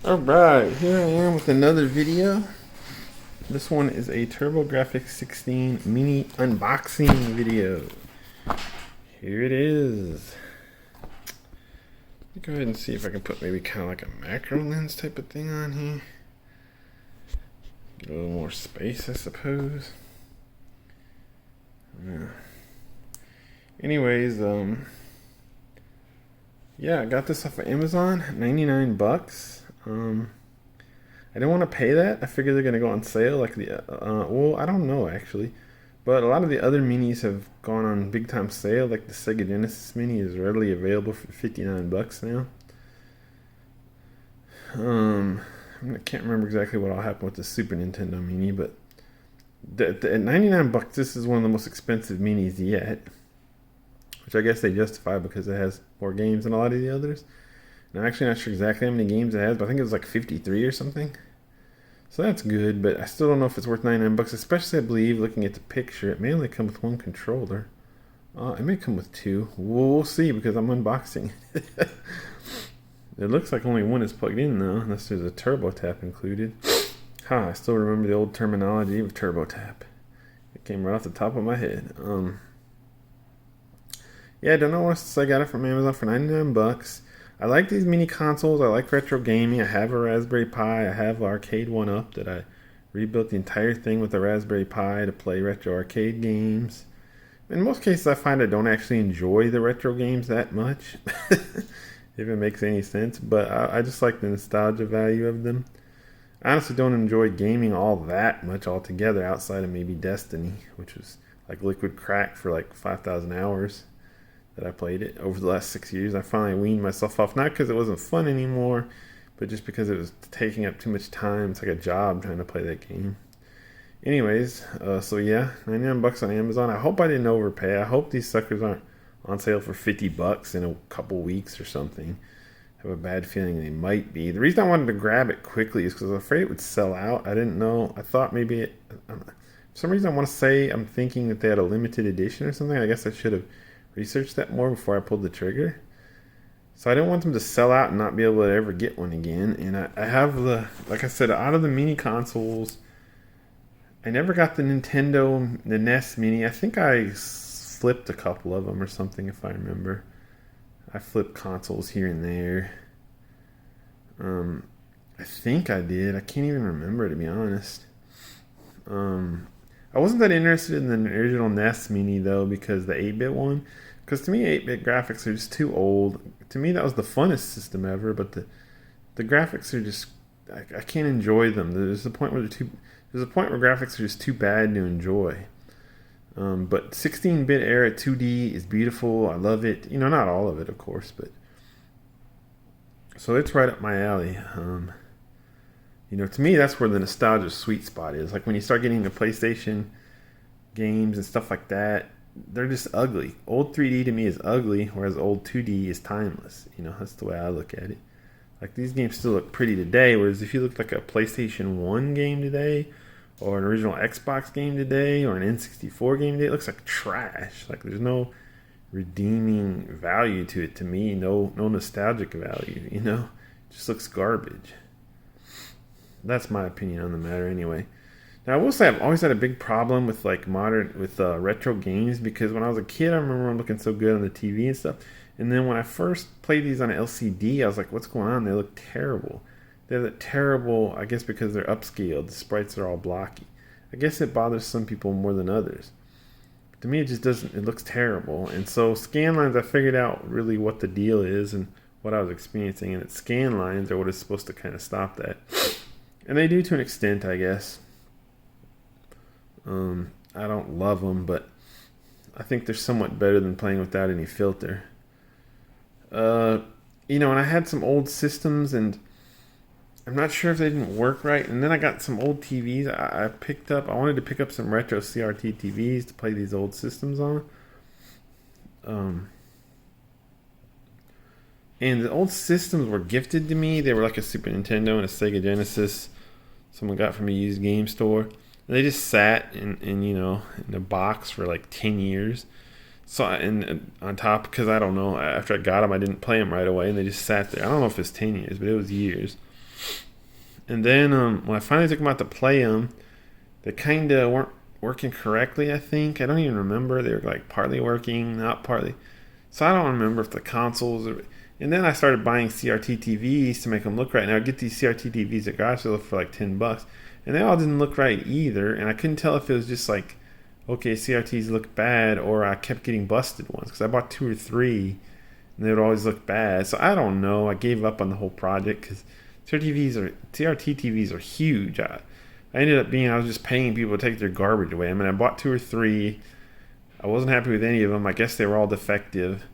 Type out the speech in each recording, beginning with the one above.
Alright, here I am with another video. This one is a Tg-16 mini unboxing video. Here it is. Go ahead and see if I can put maybe kind of like a macro lens type of thing on here. Get a little more space, I suppose. Yeah. Anyways, yeah, I got this off of Amazon, 99 bucks. I didn't want to pay that. I figured they're gonna go on sale like well, I don't know actually, but a lot of the other minis have gone on big time sale. Like the Sega Genesis Mini is readily available for 59 bucks now. I can't remember exactly what all happened with the Super Nintendo Mini, but at 99 bucks, this is one of the most expensive minis yet, which I guess they justify because it has more games than a lot of the others. And I'm actually not sure exactly how many games it has, but I think it was like 53 or something. So that's good, but I still don't know if it's worth 99 bucks, especially I believe looking at the picture, it may only come with one controller. It may come with two. We'll see because I'm unboxing. It looks like only one is plugged in though, unless there's a turbo tap included. I still remember the old terminology of turbo tap. It came right off the top of my head. Yeah, I don't know what I got it from Amazon for 99 bucks. I like these mini consoles. I like retro gaming. I have a Raspberry Pi. I have the arcade one up that I rebuilt the entire thing with a Raspberry Pi to play retro arcade games. In most cases, I find I don't actually enjoy the retro games that much, if it makes any sense. But I just like the nostalgia value of them. I honestly don't enjoy gaming all that much altogether outside of maybe Destiny, which was like liquid crack for like 5,000 hours. That I played it over the last 6 years. I finally weaned myself off, not because it wasn't fun anymore, but just because it was taking up too much time. It's like a job trying to play that game. Anyways, so yeah, 99 bucks on Amazon. I hope I didn't overpay. I hope these suckers aren't on sale for 50 bucks in a couple weeks or something. I have a bad feeling they might be. The reason I wanted to grab it quickly is because I was afraid it would sell out. I didn't know. I thought maybe for some reason I want to say I'm thinking that they had a limited edition or something. I guess I should have research that more before I pulled the trigger. So I didn't want them to sell out and not be able to ever get one again. And I have like I said, out of the mini consoles, I never got the NES Mini. I think I flipped a couple of them or something, if I remember. I flipped consoles here and there. I think I did. I can't even remember, to be honest. I wasn't that interested in the original NES Mini though, because the 8-bit one. Because to me, 8-bit graphics are just too old. To me, that was the funnest system ever, but the graphics are just I can't enjoy them. There's a point where graphics are just too bad to enjoy. But 16-bit era 2D is beautiful. I love it. You know, not all of it, of course, but so it's right up my alley. You know, to me, that's where the nostalgia sweet spot is. Like when you start getting the PlayStation games and stuff like that, they're just ugly. Old 3D to me is ugly, whereas old 2D is timeless. You know, that's the way I look at it. Like these games still look pretty today, whereas if you look like a PlayStation 1 game today, or an original Xbox game today, or an N64 game today, it looks like trash. Like there's no redeeming value to it to me. No nostalgic value, you know? It just looks garbage. That's my opinion on the matter anyway. Now I will say I've always had a big problem with like retro games, because when I was a kid I remember them looking so good on the TV and stuff, and then when I first played these on an LCD I was like, what's going on? They look terrible. They're terrible, I guess because they're upscaled. The sprites are all blocky. I guess it bothers some people more than others. But to me it just doesn't, it looks terrible. And so scanlines, I figured out really what the deal is and what I was experiencing, and it's scanlines are what is supposed to kind of stop that. And they do to an extent, I guess. I don't love them, but I think they're somewhat better than playing without any filter. You know, and I had some old systems, and I'm not sure if they didn't work right. And then I got some old TVs I picked up. I wanted to pick up some retro CRT TVs to play these old systems on. And the old systems were gifted to me. They were like a Super Nintendo and a Sega Genesis someone got from a used game store. And they just sat in you know, in a box for like 10 years. So, and on top, because I don't know, after I got them, I didn't play them right away, and they just sat there. I don't know if it's 10 years, but it was years. And then when I finally took them out to play them, they kind of weren't working correctly, I think. I don't even remember. They were like partly working, not partly. So I don't remember if the consoles are. And then I started buying CRT TVs to make them look right. Now I get these CRT TVs at garage sale for like $10, and they all didn't look right either. And I couldn't tell if it was just like, okay, CRTs look bad, or I kept getting busted ones because I bought 2 or 3, and they would always look bad. So I don't know. I gave up on the whole project because CRT TVs are huge. I ended up I was just paying people to take their garbage away. I mean, I bought 2 or 3. I wasn't happy with any of them. I guess they were all defective,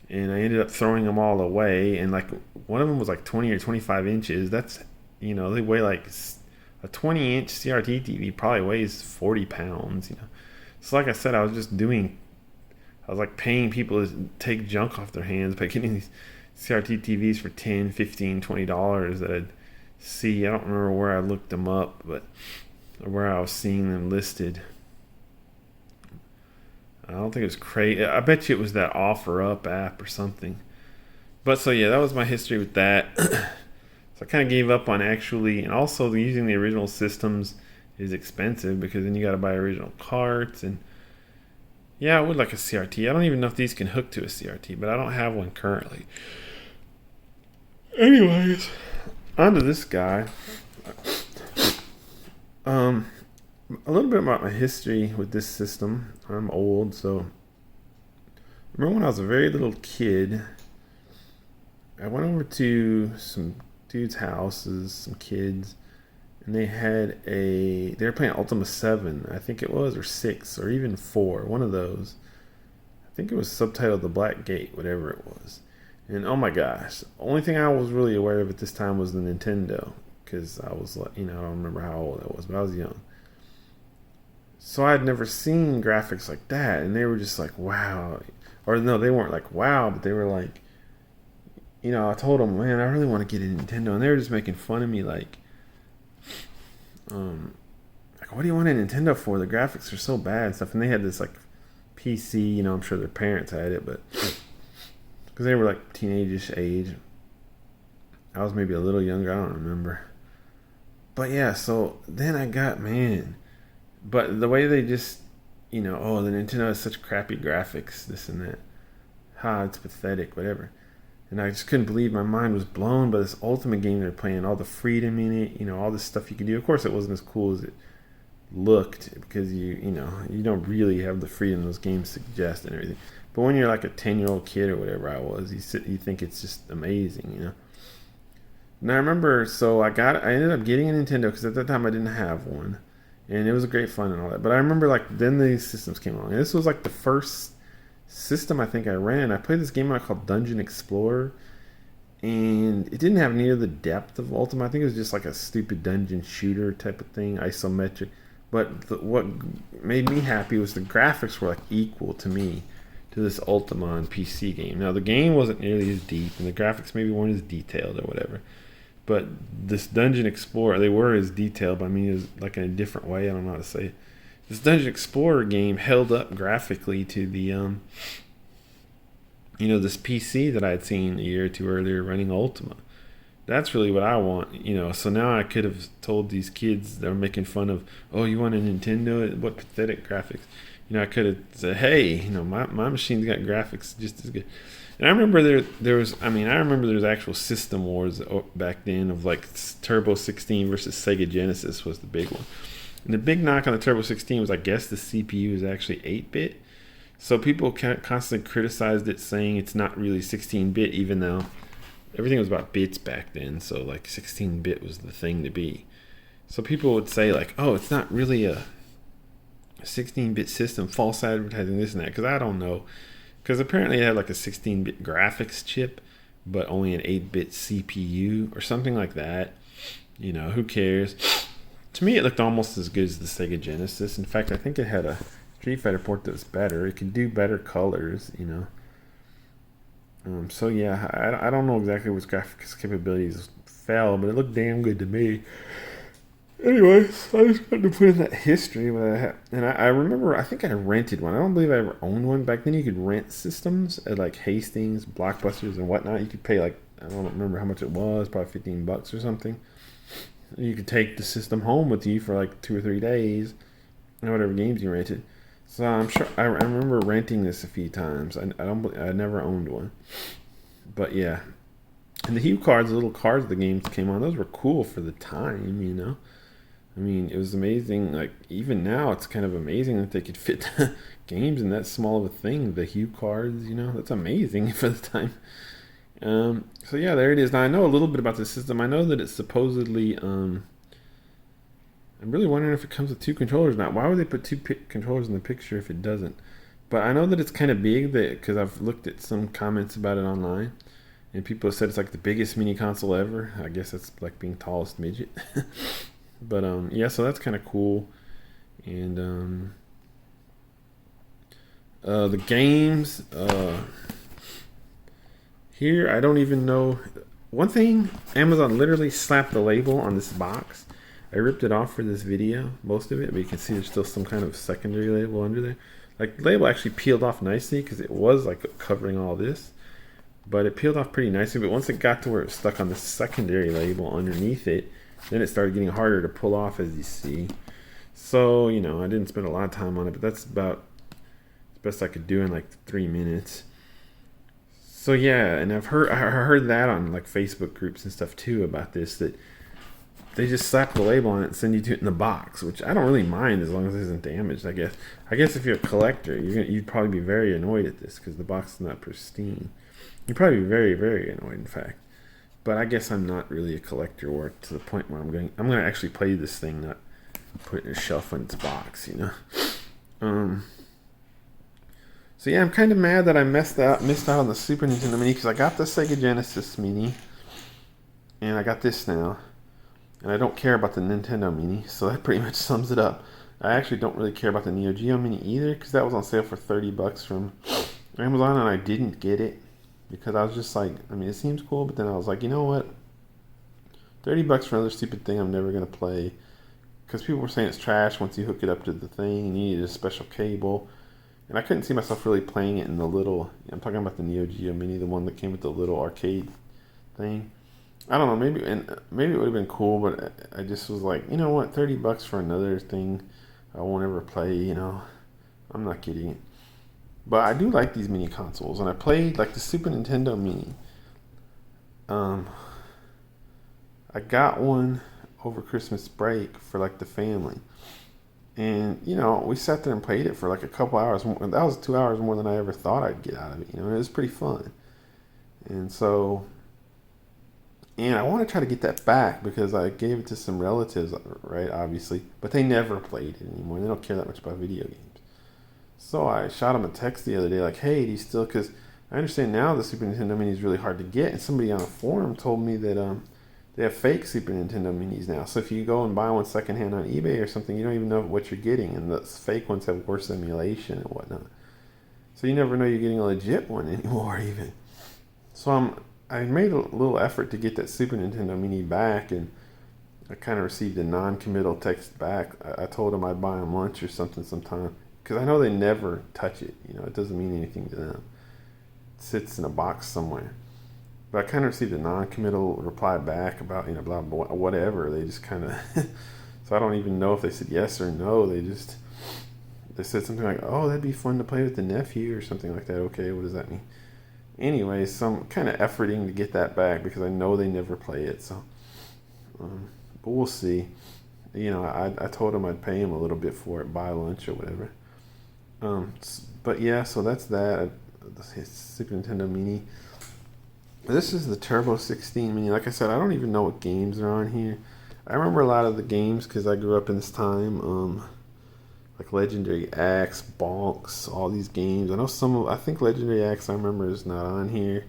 and I ended up throwing them all away. And like one of them was like 20 or 25 inches. That's, they weigh like a 20-inch CRT TV probably weighs 40 pounds. So like I said, I was like paying people to take junk off their hands by getting these CRT TVs for $10, $15, $20 that I'd see. I don't remember where I looked them up, but or where I was seeing them listed. I don't think it was crazy. I bet you it was that OfferUp app or something. But so yeah, that was my history with that. So I kind of gave up on actually, and also using the original systems is expensive because then you got to buy original carts. And yeah, I would like a CRT. I don't even know if these can hook to a CRT, but I don't have one currently. Anyways, on to this guy. A little bit about my history with this system. I'm old, so remember when I was a very little kid, I went over to some dudes' houses, some kids, and they were playing Ultima 7, I think it was, or 6, or even 4, one of those. I think it was subtitled The Black Gate, whatever it was. And oh my gosh, the only thing I was really aware of at this time was the Nintendo, because I was like, I don't remember how old I was, but I was young. So I had never seen graphics like that, and they were just like, wow. Or no, they weren't like, wow, but they were like, I told them, man, I really want to get a Nintendo, and they were just making fun of me, like, what do you want a Nintendo for? The graphics are so bad and stuff. And they had this, like, PC, I'm sure their parents had it, but, because they were, like, teenage-ish age. I was maybe a little younger, I don't remember. But yeah, so then I got, but the way they just, the Nintendo has such crappy graphics, this and that. It's pathetic, whatever. And I just couldn't believe, my mind was blown by this Ultimate game they're playing, all the freedom in it, all this stuff you could do. Of course, it wasn't as cool as it looked because you don't really have the freedom those games suggest and everything. But when you're like a 10-year-old kid or whatever I was, you think it's just amazing, And I remember, so I ended up getting a Nintendo because at that time I didn't have one. And it was great fun and all that. But I remember, then these systems came along. And this was, the first system I think I ran. I played this game called Dungeon Explorer. And it didn't have near the depth of Ultima. I think it was just a stupid dungeon shooter type of thing, isometric. But what made me happy was the graphics were, equal to me to this Ultima on PC game. Now, the game wasn't nearly as deep, and the graphics maybe weren't as detailed or whatever. But this Dungeon Explorer, they were as detailed, but I mean, it was in a different way. I don't know how to say it. This Dungeon Explorer game held up graphically to the, this PC that I had seen a year or two earlier running Ultima. That's really what I want, So now I could have told these kids that were making fun of, oh, you want a Nintendo? What pathetic graphics. I could have said, hey, my machine's got graphics just as good. And I remember there was actual system wars back then of Turbo 16 versus Sega Genesis was the big one. And the big knock on the Turbo 16 was, I guess, the CPU is actually 8-bit. So people constantly criticized it, saying it's not really 16-bit, even though everything was about bits back then. So 16-bit was the thing to be. So people would say oh, it's not really a 16-bit system, false advertising, this and that, because I don't know. Because apparently it had a 16-bit graphics chip, but only an 8-bit CPU or something like that. Who cares? To me, it looked almost as good as the Sega Genesis. In fact, I think it had a Street Fighter port that was better. It could do better colors, So yeah, I don't know exactly which graphics capabilities fell, but it looked damn good to me. Anyways, I just wanted to put in that history. And I remember, I think I rented one. I don't believe I ever owned one. Back then you could rent systems at Hastings, Blockbusters, and whatnot. You could pay I don't remember how much it was, probably $15 or something. You could take the system home with you for like 2 or 3 days, and whatever games you rented. So I'm sure I remember renting this a few times. I never owned one, but yeah. And the hue cards, the little cards the games came on, those were cool for the time, you know. I mean, it was amazing. Like even now, it's kind of amazing that they could fit games in that small of a thing. The hue cards, you know, that's amazing for the time. So yeah, there it is. Now I know a little bit about the system. I know that it's supposedly. I'm really wondering if it comes with two controllers now. Why would they put two controllers in the picture if it doesn't? But I know that it's kind of big because I've looked at some comments about it online, and people have said it's like the biggest mini console ever. I guess that's like being tallest midget. But yeah, so that's kind of cool. And the games here, I don't even know. One thing, Amazon literally slapped the label on this box. I ripped it off for this video, most of it, but you can see there's still some kind of secondary label under there. Like the label actually peeled off nicely because it was like covering all this, but it peeled off pretty nicely. But once it got to where it was stuck on the secondary label underneath it, then it started getting harder to pull off, as you see. So, you know, I didn't spend a lot of time on it, but that's about the best I could do in like 3 minutes. So yeah, and I heard that on like Facebook groups and stuff too about this, that they just slap the label on it and send you to it in the box, which I don't really mind as long as it isn't damaged. I guess if you're a collector, you'd probably be very annoyed at this because the box is not pristine. You'd probably be very, very annoyed, in fact. But I guess I'm not really a collector, or to the point where I'm going to actually play this thing, not put it in a shelf in its box, you know. So yeah, I'm kind of mad that I missed out on the Super Nintendo Mini because I got the Sega Genesis Mini, and I got this now. And I don't care about the Nintendo Mini, so that pretty much sums it up. I actually don't really care about the Neo Geo Mini either, because that was on sale for $30 from Amazon, and I didn't get it because I was just like, I mean, it seems cool, but then I was like, you know what? $30 for another stupid thing I'm never gonna play, because people were saying it's trash once you hook it up to the thing, and you need a special cable, and I couldn't see myself really playing it in the little. I'm talking about the Neo Geo Mini, the one that came with the little arcade thing. I don't know, maybe it would have been cool, but I just was like, you know what, $30 for another thing I won't ever play, you know. I'm not getting it. But I do like these mini consoles, and I played like the Super Nintendo Mini. I got one over Christmas break for like the family. And, you know, we sat there and played it for like a couple hours. That was 2 hours more than I ever thought I'd get out of it, you know, and it was pretty fun. And so, and I want to try to get that back because I gave it to some relatives, right, obviously, but they never played it anymore. They don't care that much about video games. So I shot them a text the other day like, hey, do you still, because I understand now the Super Nintendo Mini is really hard to get, and somebody on a forum told me that they have fake Super Nintendo Minis now. So if you go and buy one secondhand on eBay or something, you don't even know what you're getting, and the fake ones have worse emulation and whatnot. So you never know you're getting a legit one anymore even. So I made a little effort to get that Super Nintendo Mini back, and I kind of received a non-committal text back. I told them I'd buy them lunch or something sometime, because I know they never touch it. You know, it doesn't mean anything to them. It sits in a box somewhere. But I kind of received a non-committal reply back about, you know, blah, blah, whatever. They just kind of, so I don't even know if they said yes or no. They said something like, oh, that'd be fun to play with the nephew or something like that. Okay, what does that mean? Anyway, so I'm kind of efforting to get that back because I know they never play it. So, but we'll see. You know, I told him I'd pay him a little bit for it, buy lunch or whatever. But yeah, so that's that. Super Nintendo Mini. This is the Tg-16 Mini. Like I said, I don't even know what games are on here. I remember a lot of the games because I grew up in this time. Like Legendary Axe, Bonks, all these games. I think Legendary Axe I remember is not on here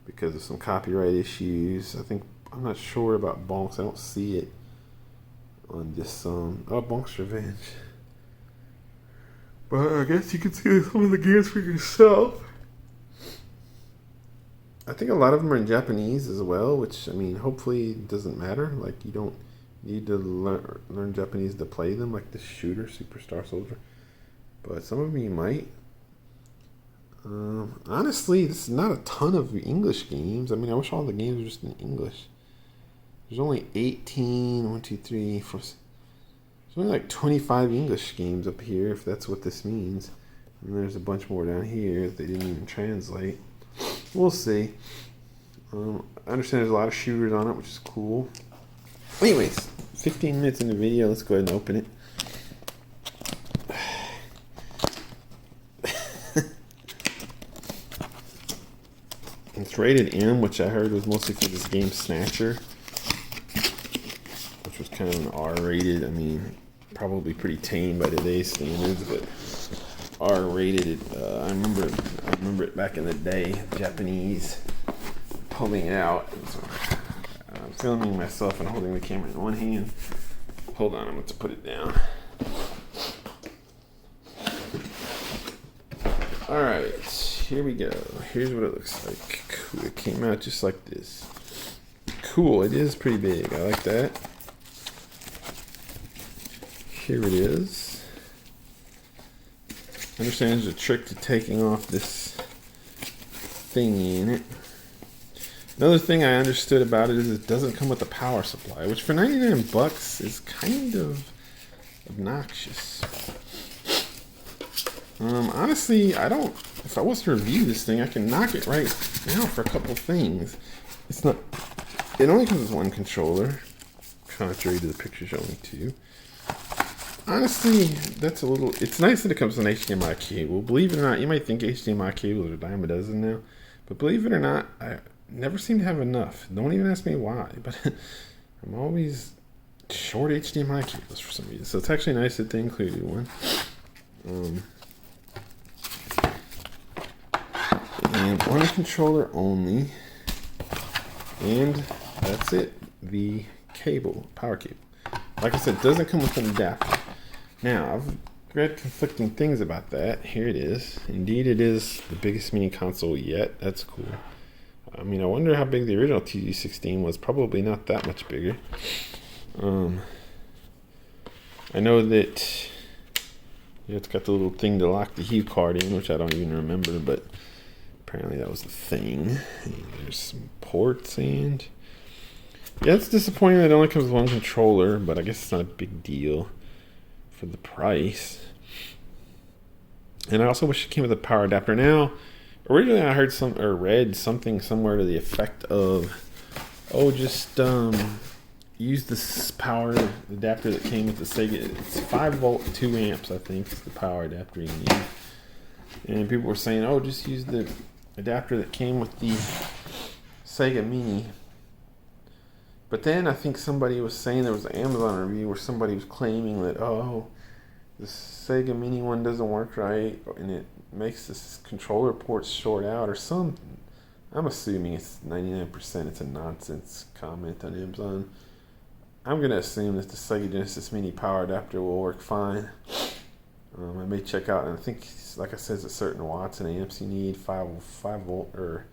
because of some copyright issues. I'm not sure about Bonks. I don't see it on this Bonks Revenge. But I guess you can see some of the games for yourself. I think a lot of them are in Japanese as well, which, I mean, hopefully it doesn't matter. Like, you don't need to learn Japanese to play them, like the shooter, Superstar Soldier. But some of them you might. Honestly, this is not a ton of English games. I mean, I wish all the games were just in English. There's only 18, 1, 2, 3, 4. There's only like 25 English games up here, if that's what this means. And there's a bunch more down here that they didn't even translate. We'll see. I understand there's a lot of shooters on it, which is cool. Anyways, 15 minutes in the video. Let's go ahead and open it. It's rated M, which I heard was mostly for this game Snatcher, which was kind of an R-rated. I mean, probably pretty tame by today's standards, but R-rated. I remember it back in the day, Japanese pulling it out. So I'm filming myself and holding the camera in one hand. Hold on, I'm going to put it down. All right, here we go. Here's what it looks like. Cool. It came out just like this. Cool. It is pretty big. I like that. Here it is. I understand there's a trick to taking off this thingy in it. Another thing I understood about it is it doesn't come with a power supply, which for 99 bucks is kind of obnoxious. Honestly, if I was to review this thing, I can knock it right now for a couple things. It only comes with one controller, contrary to the picture showing me two. Honestly, it's nice that it comes with an HDMI cable. Believe it or not, you might think HDMI cables are a dime a dozen now, but believe it or not, I never seem to have enough. Don't even ask me why, but I'm always short HDMI cables for some reason. So it's actually nice that they included one. And one controller only, and that's it. The cable, power cable. Like I said, it doesn't come with an adapter. Now, I've read conflicting things about that. Here it is. Indeed, it is the biggest mini console yet. That's cool. I mean, I wonder how big the original Tg-16 was. Probably not that much bigger. I know that it's got the little thing to lock the Hue card in, which I don't even remember, but apparently that was the thing. And there's some ports, and yeah, it's disappointing that it only comes with one controller, but I guess it's not a big deal for the price. And I also wish it came with a power adapter. Now, originally I heard read something somewhere to the effect of, just use this power adapter that came with the Sega. It's 5 volt, 2 amps, I think, is the power adapter you need. And people were saying, just use the adapter that came with the Sega Mini. But then I think somebody was saying, there was an Amazon review where somebody was claiming that, the Sega Mini one doesn't work right, and it makes this controller port short out or something. I'm assuming it's 99% it's a nonsense comment on Amazon. I'm going to assume that the Sega Genesis Mini power adapter will work fine. I may check out, and I think, like I said, it's a certain watts and amps you need, 5 volt, or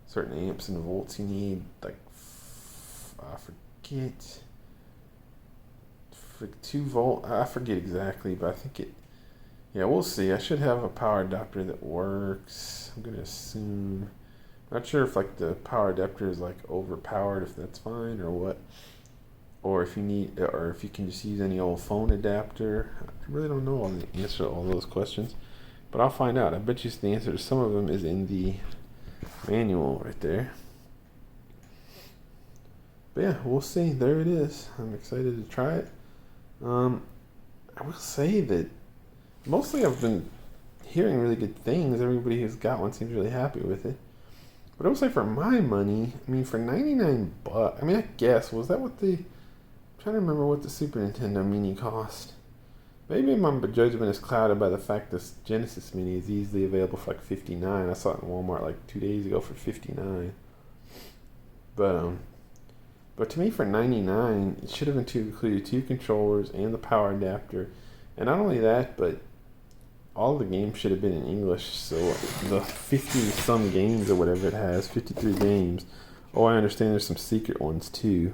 certain amps and volts you need, like, I forget, for 2 volt, I forget exactly, but I think we'll see. I should have a power adapter that works. I'm going to assume. Not sure if like the power adapter is like overpowered, if that's fine or what. Or if you can just use any old phone adapter. I really don't know the answer to all those questions, but I'll find out. I bet you the answer to some of them is in the manual right there. But yeah, we'll see. There it is. I'm excited to try it. I will say that mostly I've been hearing really good things. Everybody who's got one seems really happy with it. But I would say for my money, I mean, for 99 bucks, I mean, I guess, was that what I'm trying to remember what the Super Nintendo Mini cost. Maybe my judgment is clouded by the fact this Genesis Mini is easily available for like $59. I saw it in Walmart like 2 days ago for $59. But to me, for $99, it should have included 2 controllers and the power adapter. And not only that, but all the games should have been in English. So the 50-some games or whatever it has, 53 games. I understand there's some secret ones too.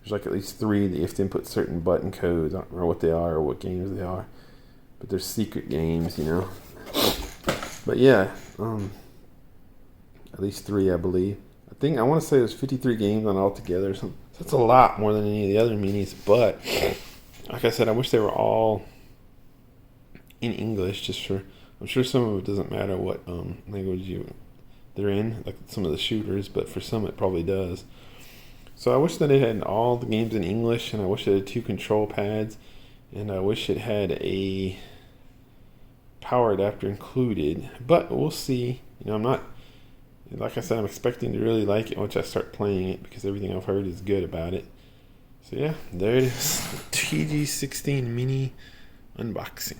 There's like at least 3 that you have to input certain button codes. I don't remember what they are or what games they are. But there's secret games, But yeah, at least 3, I believe. I want to say there's 53 games on altogether. So that's a lot more than any of the other minis. But like I said, I wish they were all in English. I'm sure some of it doesn't matter what language they're in, like some of the shooters, but for some it probably does. So I wish that it had all the games in English, and I wish it had 2 control pads, and I wish it had a power adapter included. But we'll see. I'm not, like I said, I'm expecting to really like it once I start playing it because everything I've heard is good about it. So yeah, there it is. Tg-16 mini unboxing.